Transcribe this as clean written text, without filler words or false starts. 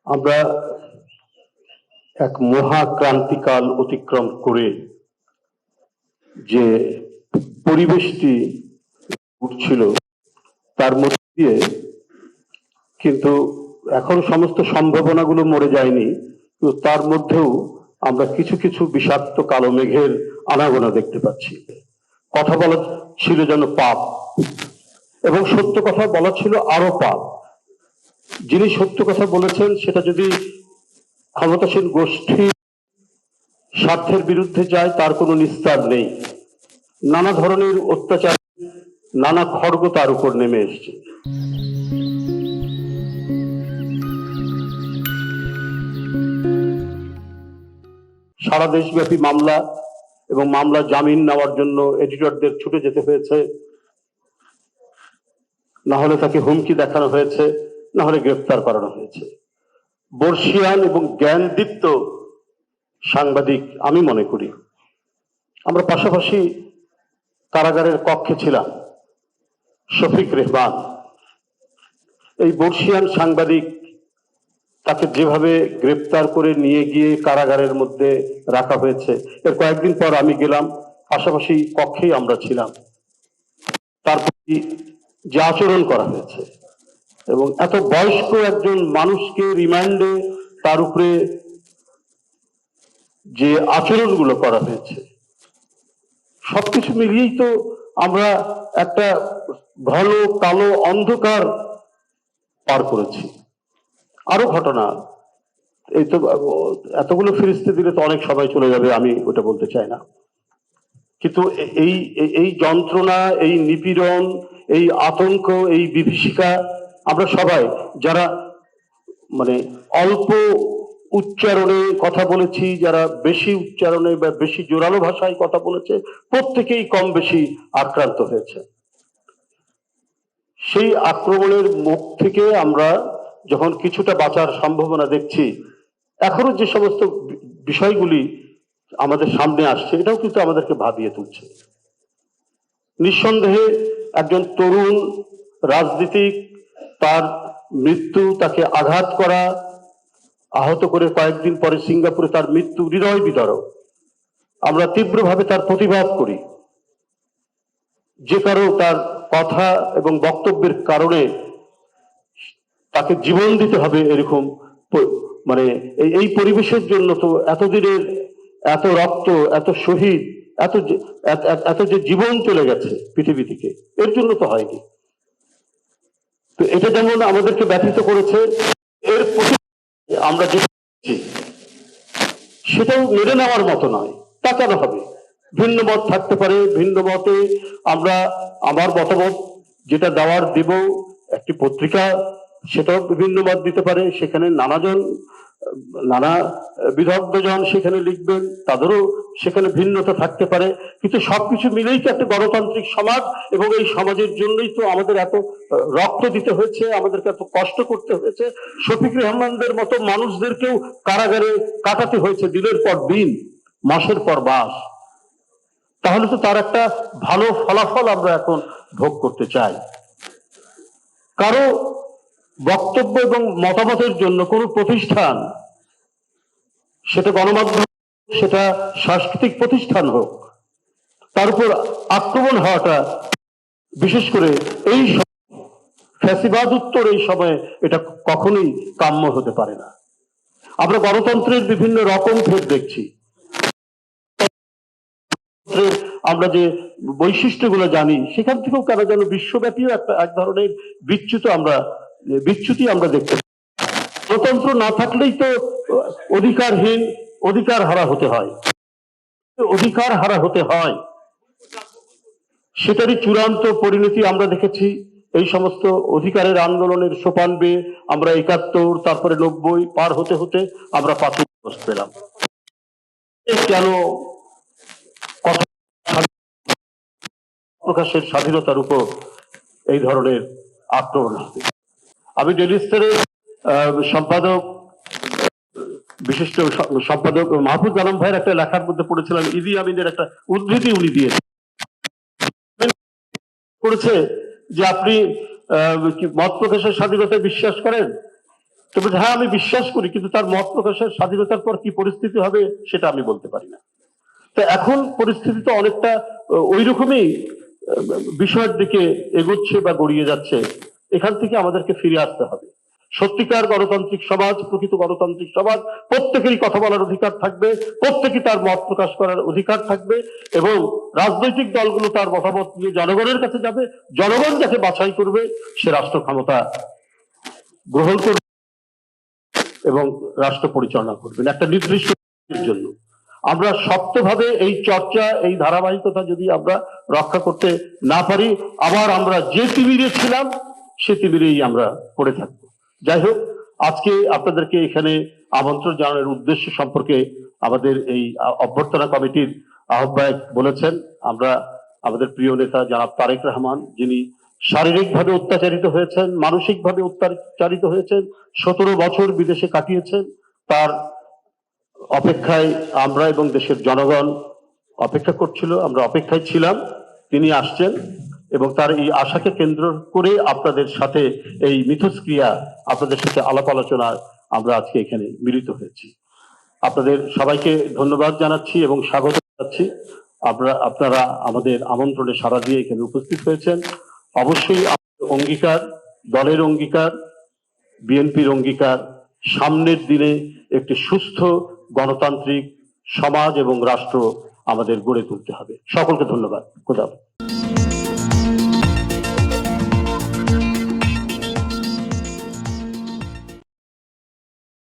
আমরা এক মহাক্রান্তিকাল অতিক্রম করে যে পরিবেশটি উঠছিল তার মধ্যে দিয়ে কিন্তু এখন সমস্ত সম্ভাবনাগুলো মরে যায়নি, কিন্তু তার মধ্যেও আমরা কিছু কিছু বিষাক্ত কালো মেঘের আনাগোনা দেখতে পাচ্ছি। কথা বলা ছিল যেন পাপ, এবং সত্য কথা বলা ছিল আরো পাপ। যিনি সত্য কথা বলেছেন সেটা যদি ক্ষমতাসীন গোষ্ঠী স্বার্থের বিরুদ্ধে যায় তার কোনো নিস্তার নেই। নানা ধরনের অত্যাচার, নানা খড়গ তার উপর নেমে এসছে। সারা দেশব্যাপী মামলা এবং মামলা জামিন নেওয়ার জন্য এডিটরদের ছুটে যেতে হয়েছে, না হলে তাকে হুমকি দেখানো হয়েছে, না হলে গ্রেফতার করানো হয়েছে। বর্ষিয়ান এবং জ্ঞানদীপ্ত সাংবাদিক আমি মনে করি। আমরা পাশাপাশি কারাগারের কক্ষে ছিলাম। শফিক রেহমান, এই বর্ষিয়ান সাংবাদিক, তাকে যেভাবে গ্রেপ্তার করে নিয়ে গিয়ে কারাগারের মধ্যে রাখা হয়েছে, এর কয়েকদিন পর আমি গেলাম, পাশাপাশি কক্ষেই আমরা ছিলাম। তারপর যে আচরণ করা হয়েছে, এবং এত বয়স্ক একজন মানুষকে রিমান্ডে তার উপরে যে আচরণগুলো করা হয়েছে, সবকিছু মিলিয়েই তো আমরা একটা ঘন কালো অন্ধকার পার করেছি। আরো ঘটনা, এই তো এতগুলো ফিরিস্তি দিলে তো অনেক সবাই চলে যাবে, আমি ওটা বলতে চাই না, কিন্তু এই এই যন্ত্রণা, এই নিপীড়ন, এই আতঙ্ক, এই বিভীষিকা আমরা সবাই যারা মানে অল্প উচ্চারণে কথা বলেছি, যারা বেশি উচ্চারণে বা বেশি জোরালো ভাষায় কথা বলেছে, প্রত্যেকেই কম বেশি আক্রান্ত হয়েছে। সেই আক্রমণের মুখ থেকে আমরা যখন কিছুটা বাঁচার সম্ভাবনা দেখছি, এখনো যে সমস্ত বিষয়গুলি আমাদের সামনে আসছে, এটাও কিন্তু আমাদেরকে ভাবিয়ে তুলছে। নিঃসন্দেহে একজন তরুণ রাজনীতিক, তার মৃত্যু, তাকে আঘাত করা, আহত করে কয়েকদিন পরে সিঙ্গাপুরে তার মৃত্যু হৃদয় বিদারক। আমরা তীব্রভাবে তার প্রতিবাদ করি। যে কারো তার কথা এবং বক্তব্যের কারণে তাকে জীবন দিতে হবে, এরকম মানে এই পরিবেশের জন্য তো এতদিনের এত রক্ত, এত শহীদ, এত যে জীবন চলে গেছে পৃথিবী থেকে, এর জন্য তো হয়নি। তো এটা যেমন আমাদেরকে ব্যথিত করেছে, এর আমরা যে সেটাও মেনে নেওয়ার মতো নয়। তা কেন হবে? ভিন্ন মত থাকতে পারে, ভিন্ন মতে আমরা আমার মতামত যেটা দেওয়ার দেব, একটি পত্রিকা সেটাও বিভিন্ন মত দিতে পারে, সেখানে নানা বিদগ্ধজন সেখানে লিখবেন, তাদেরও সেখানে ভিন্নতা থাকতে পারে, কিন্তু সবকিছু মিলেই তো একটা গণতান্ত্রিক সমাজ, এবং এই সমাজের জন্যই তো আমাদের এত রক্ত দিতে হয়েছে, আমাদেরকে এত কষ্ট করতে হয়েছে। শফিক রেহমানদের মতো মানুষদেরকেও কারাগারে কাটাতে হয়েছে দিনের পর দিন, মাসের পর মাস। তাহলে তো তার একটা ভালো ফলাফল আমরা এখন ভোগ করতে চাই। কারো বক্তব্য এবং মতামতের জন্য কোনো প্রতিষ্ঠান, সেটা গণমাধ্যম, সেটা সাংস্কৃতিক প্রতিষ্ঠান হোক, তার উপর আক্রমণ হওয়াটা, বিশেষ করে এই ফ্যাসিবাদ উত্তর এই সময়ে, এটা কখনোই কাম্য হতে পারে না। আমরা গণতন্ত্রের বিভিন্ন রকম ফের দেখছি। আমরা যে বৈশিষ্ট্যগুলো জানি, সেখান থেকেও কেন যেন বিশ্বব্যাপীও এক ধরনের বিচ্যুতি আমরা দেখতে পাই। গণতন্ত্র না থাকলেই তো অধিকারহীন, অধিকার হারা হতে হয়। সেটারই চূড়ান্ত পরিণতি আমরা দেখেছি এই সমস্ত অধিকারের আন্দোলনের সোপান বেয়ে আমরা ৭১, তারপরে ৯০ পার হতে হতে আমরা ৫ পেলাম। কেন কথা প্রকাশের স্বাধীনতার উপর এই ধরনের আক্রমণ হবে? আমি ডেইলি স্টারের সম্পাদক, বিশিষ্ট সম্পাদক মাহফুজ আলম ভাইয়ের একটা লেখার মধ্যে পড়েছিলাম, ইদি আমিনের একটা উদ্ধৃতি উনি দিয়েছেন, করেছে যে আপনি মত প্রকাশের স্বাধীনতায় বিশ্বাস করেন? তবে হ্যাঁ আমি বিশ্বাস করি, কিন্তু তার মত প্রকাশের স্বাধীনতার পর কি পরিস্থিতি হবে সেটা আমি বলতে পারি না। তো এখন পরিস্থিতি তো অনেকটা ওই রকমই বিষয়ের দিকে এগোচ্ছে বা গড়িয়ে যাচ্ছে। এখান থেকে আমাদেরকে ফিরে আসতে হবে। সত্যিকার গণতান্ত্রিক সমাজ, প্রকৃত গণতান্ত্রিক সমাজ, প্রত্যেকেরই কথা বলার অধিকার থাকবে, প্রত্যেকে তার মত প্রকাশ করার অধিকার থাকবে, এবং রাজনৈতিক দলগুলো তার মতামত নিয়ে জনগণের কাছে যাবে, জনগণ যাকে বাছাই করবে সে রাষ্ট্র ক্ষমতা গ্রহণ করবে এবং রাষ্ট্র পরিচালনা করবেন একটা নির্দিষ্ট জন্য। আমরা শক্তভাবে এই চর্চা, এই ধারাবাহিকতা যদি আমরা রক্ষা করতে না পারি, আবার আমরা যে তিমিরে ছিলাম সে তিমিরেই আমরা পড়ে থাকবো। যাই হোক, আজকে আপনাদেরকে এখানে আমন্ত্রণ জানানোর উদ্দেশ্য সম্পর্কে আমাদের এই অভ্যর্থনা কমিটির আহ্বায়ক বলেছেন। আমরা আমাদের প্রিয় নেতা জনাব তারেক রহমান, যিনি শারীরিকভাবে অত্যাচারিত হয়েছেন, মানসিকভাবে অত্যাচারিত হয়েছেন, 17 বছর বিদেশে কাটিয়েছেন, তার অপেক্ষায় আমরা এবং দেশের জনগণ অপেক্ষা করছিল, আমরা অপেক্ষায় ছিলাম। তিনি আসছেন এবং তার এই আশাকে কেন্দ্র করে আপনাদের সাথে এই মিথস্ক্রিয়া, আপনাদের সাথে আলাপ আলোচনায় আমরা আজকে এখানে মিলিত হয়েছি। আপনাদের সবাইকে ধন্যবাদ জানাচ্ছি এবং স্বাগত জানাচ্ছি। আপনারা আমাদের আমন্ত্রণে সাড়া দিয়ে এখানে উপস্থিত হয়েছেন। অবশ্যই অঙ্গীকার, দলের অঙ্গীকার, বিএনপির অঙ্গীকার, সামনের দিনে একটি সুস্থ গণতান্ত্রিক সমাজ এবং রাষ্ট্র আমাদের গড়ে তুলতে হবে। সকলকে ধন্যবাদ। খোদা হাফেজ।